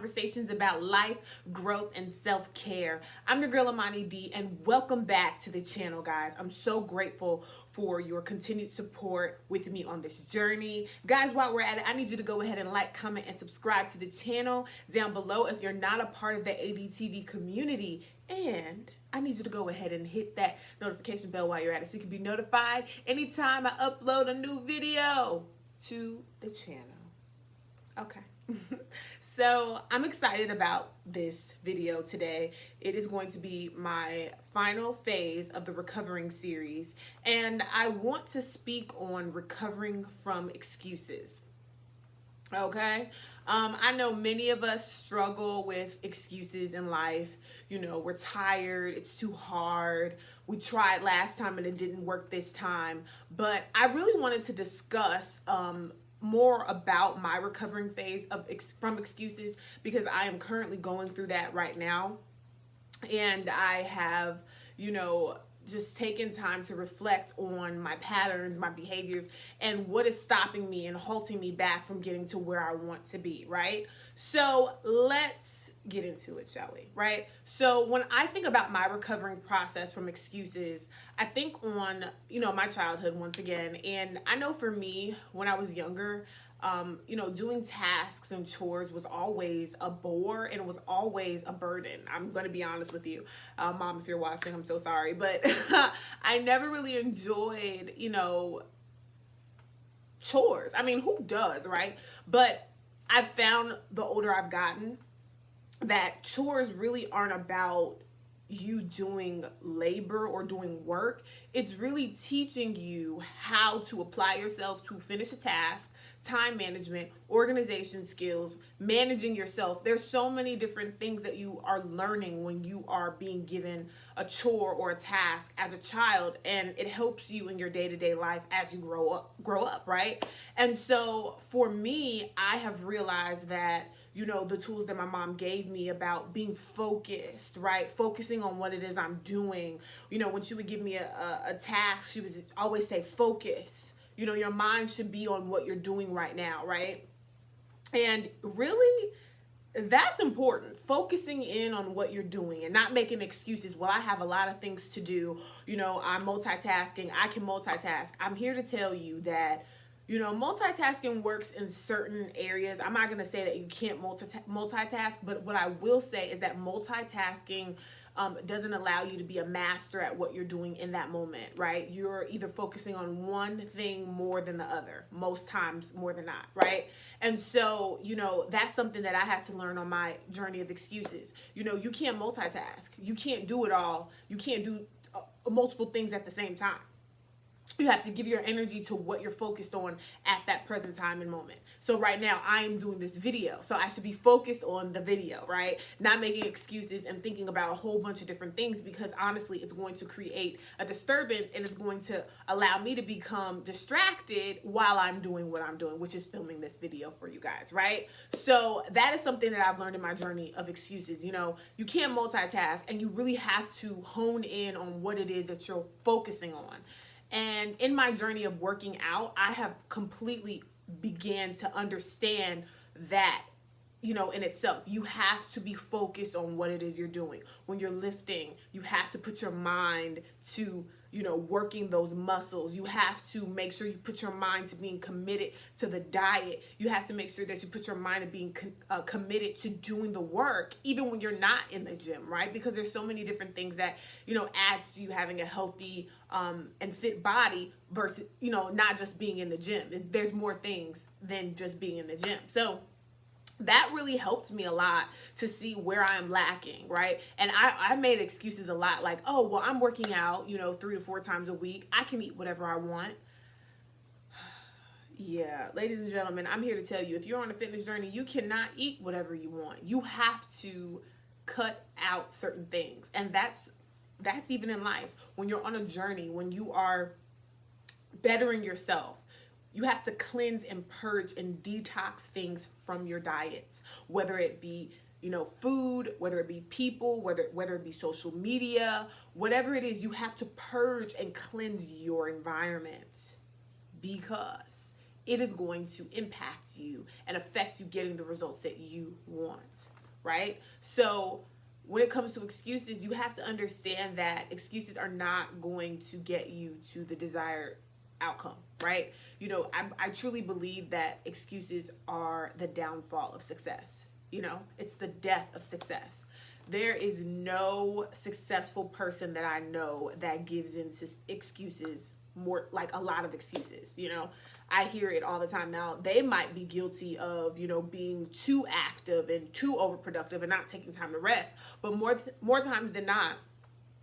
conversations about life, growth, and self-care. I'm your girl Amani D, and welcome back to the channel, guys. I'm so grateful for your continued support with me on this journey. Guys, while we're at it, I need you to go ahead and like, comment, and subscribe to the channel down below if you're not a part of the ADTV community. And I need you to go ahead and hit that notification bell while you're at it so you can be notified anytime I upload a new video to the channel. Okay. So I'm excited about this video today. It is going to be my final phase of the recovering series, and I want to speak on recovering from excuses. Okay. I know many of us struggle with excuses in life. You know, we're tired, it's too hard, we tried last time and it didn't work this time. But I really wanted to discuss more about my recovering phase from excuses, because I am currently going through that right now. And I have, just taken time to reflect on my patterns, my behaviors, and what is stopping me and halting me back from getting to where I want to be, right? So let's get into it, shall we, right? So when I think about my recovering process from excuses, I think on, my childhood once again. And I know for me, when I was younger, doing tasks and chores was always a bore, and it was always a burden. I'm going to be honest with you. Mom, if you're watching, I'm so sorry. But I never really enjoyed, chores. I mean, who does, right? But I've found the older I've gotten that chores really aren't about you doing labor or doing work. It's really teaching you how to apply yourself to finish a task, time management, organization skills, managing yourself. There's so many different things that you are learning when you are being given a chore or a task as a child, and it helps you in your day-to-day life as you grow up, right? And so for me, I have realized that the tools that my mom gave me about being focused, right? Focusing on what it is I'm doing. When she would give me a task, she would always say, focus. Your mind should be on what you're doing right now, right? And really, that's important. Focusing in on what you're doing and not making excuses. Well, I have a lot of things to do. I'm multitasking. I can multitask. I'm here to tell you that multitasking works in certain areas. I'm not going to say that you can't multitask, but what I will say is that multitasking doesn't allow you to be a master at what you're doing in that moment, right? You're either focusing on one thing more than the other, most times more than not, right? And so, that's something that I had to learn on my journey of excuses. You can't multitask. You can't do it all. You can't do multiple things at the same time. You have to give your energy to what you're focused on at that present time and moment. So right now I am doing this video, so I should be focused on the video, right? Not making excuses and thinking about a whole bunch of different things, because honestly, it's going to create a disturbance and it's going to allow me to become distracted while I'm doing what I'm doing, which is filming this video for you guys, right? So that is something that I've learned in my journey of excuses. You can't multitask, and you really have to hone in on what it is that you're focusing on. And in my journey of working out, I have completely began to understand that, in itself, you have to be focused on what it is you're doing. When you're lifting, you have to put your mind to, working those muscles. You have to make sure you put your mind to being committed to the diet. You have to make sure that you put your mind to being committed to doing the work, even when you're not in the gym, right? Because there's so many different things that, adds to you having a healthy and fit body versus, not just being in the gym. There's more things than just being in the gym. So that really helped me a lot to see where I am lacking, right? And I made excuses a lot, like, oh, well, I'm working out, 3 to 4 times a week. I can eat whatever I want. Yeah, ladies and gentlemen, I'm here to tell you, if you're on a fitness journey, you cannot eat whatever you want. You have to cut out certain things. And that's even in life. When you're on a journey, when you are bettering yourself, you have to cleanse and purge and detox things from your diets, whether it be, food, whether it be people, whether it be social media, whatever it is, you have to purge and cleanse your environment, because it is going to impact you and affect you getting the results that you want. right? So when it comes to excuses, you have to understand that excuses are not going to get you to the desired outcome, right? I truly believe that excuses are the downfall of success. It's the death of success. There is no successful person that I know that gives into excuses, more like a lot of excuses. I hear it all the time. Now, they might be guilty of, being too active and too overproductive and not taking time to rest. But more times than not,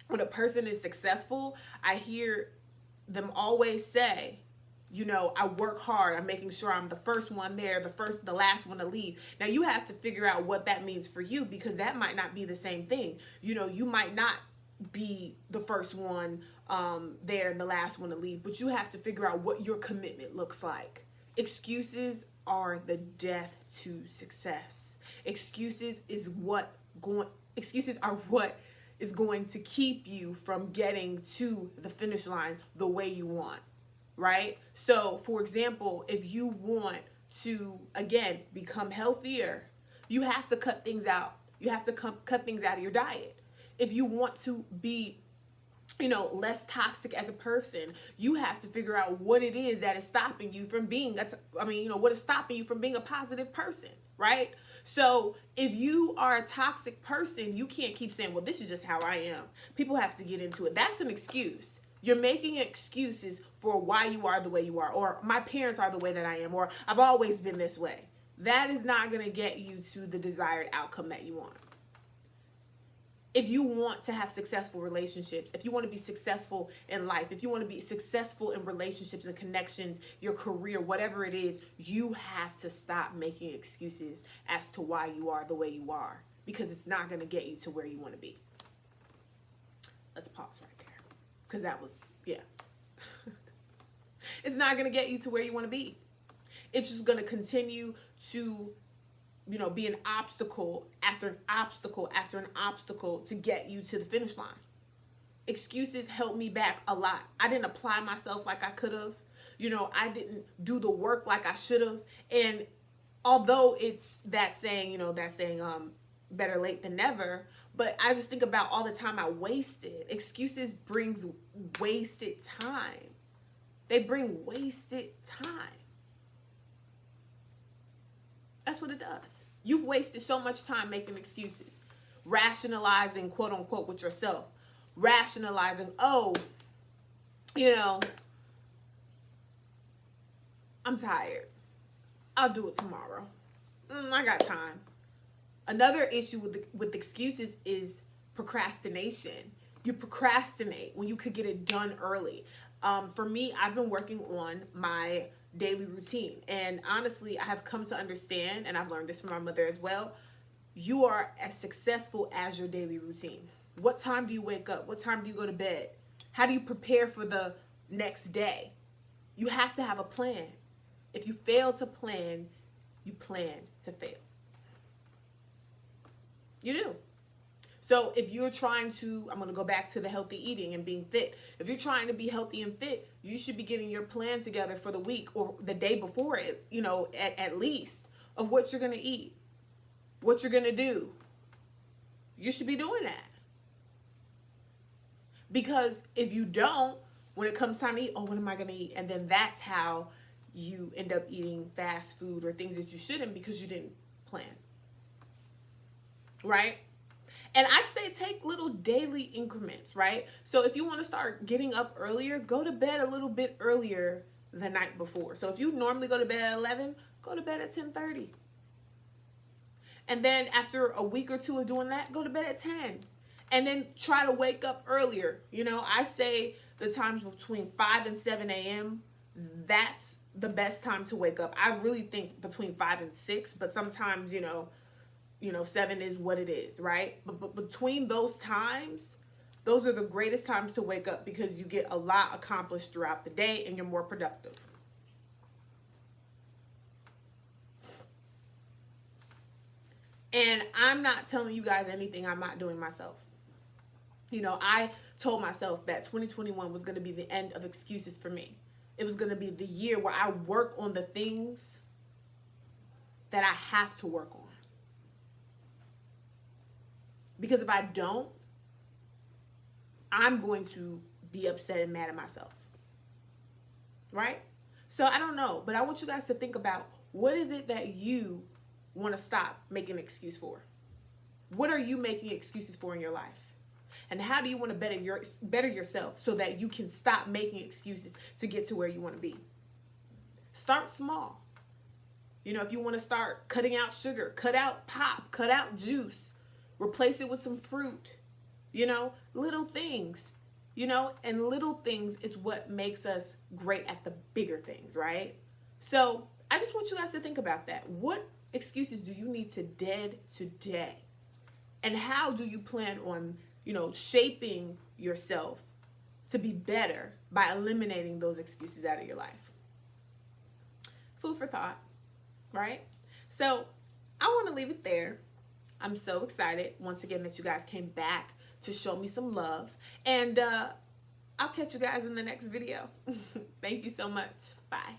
when a person is successful, I hear them always say, I work hard. I'm making sure I'm the first one there, the last one to leave. Now you have to figure out what that means for you, because that might not be the same thing. You might not be the first one there and the last one to leave, but you have to figure out what your commitment looks like. Excuses are the death to success. Excuses are what is going to keep you from getting to the finish line the way you want, right? So, for example, if you want to, again, become healthier, you have to cut things out. You have to cut things out of your diet. If you want to be, less toxic as a person, you have to figure out what it is that is stopping you from being, what is stopping you from being a positive person, right? So if you are a toxic person, you can't keep saying, well, this is just how I am. People have to get into it. That's an excuse. You're making excuses for why you are the way you are, or my parents are the way that I am, or I've always been this way. That is not going to get you to the desired outcome that you want. If you want to have successful relationships, if you want to be successful in life, if you want to be successful in relationships and connections, your career, whatever it is, you have to stop making excuses as to why you are the way you are, because it's not going to get you to where you want to be. Let's pause right there, because that was, it's not going to get you to where you want to be. It's just going to continue to be an obstacle after an obstacle after an obstacle to get you to the finish line. Excuses held me back a lot. I didn't apply myself like I could have. I didn't do the work like I should have. And although it's that saying, better late than never, but I just think about all the time I wasted. Excuses brings wasted time. They bring wasted time. That's what it does. You've wasted so much time making excuses, rationalizing, quote unquote, with yourself, rationalizing, I'm tired. I'll do it tomorrow. I got time. Another issue with excuses is procrastination. You procrastinate when you could get it done early. For me, I've been working on my daily routine. And honestly, I have come to understand, and I've learned this from my mother as well, you are as successful as your daily routine. What time do you wake up? What time do you go to bed? How do you prepare for the next day? You have to have a plan. If you fail to plan, you plan to fail. You do. So if you're trying to, I'm going to go back to the healthy eating and being fit. If you're trying to be healthy and fit, you should be getting your plan together for the week or the day before it, at least, of what you're going to eat, what you're going to do. You should be doing that. Because if you don't, when it comes time to eat, what am I going to eat? And then that's how you end up eating fast food or things that you shouldn't, because you didn't plan. Right? And I say take little daily increments, right? So if you want to start getting up earlier, go to bed a little bit earlier the night before. So if you normally go to bed at 11, go to bed at 10:30. And then after a week or two of doing that, go to bed at 10. And then try to wake up earlier. I say the times between 5 and 7 a.m., that's the best time to wake up. I really think between 5 and 6, but sometimes, 7 is what it is, right? But between those times, those are the greatest times to wake up, because you get a lot accomplished throughout the day and you're more productive. And I'm not telling you guys anything I'm not doing myself. I told myself that 2021 was going to be the end of excuses for me. It was going to be the year where I work on the things that I have to work on. Because if I don't, I'm going to be upset and mad at myself. Right? So I don't know, but I want you guys to think about, what is it that you want to stop making an excuse for? What are you making excuses for in your life? And how do you want to better yourself so that you can stop making excuses to get to where you want to be? Start small. You know, if you want to start cutting out sugar, cut out pop, cut out juice, replace it with some fruit, you know, little things, you know, and little things is what makes us great at the bigger things, right? So I just want you guys to think about that. What excuses do you need to dead today? And how do you plan on, you know, shaping yourself to be better by eliminating those excuses out of your life? Food for thought, right? So I want to leave it there. I'm so excited once again that you guys came back to show me some love. And I'll catch you guys in the next video. Thank you so much. Bye.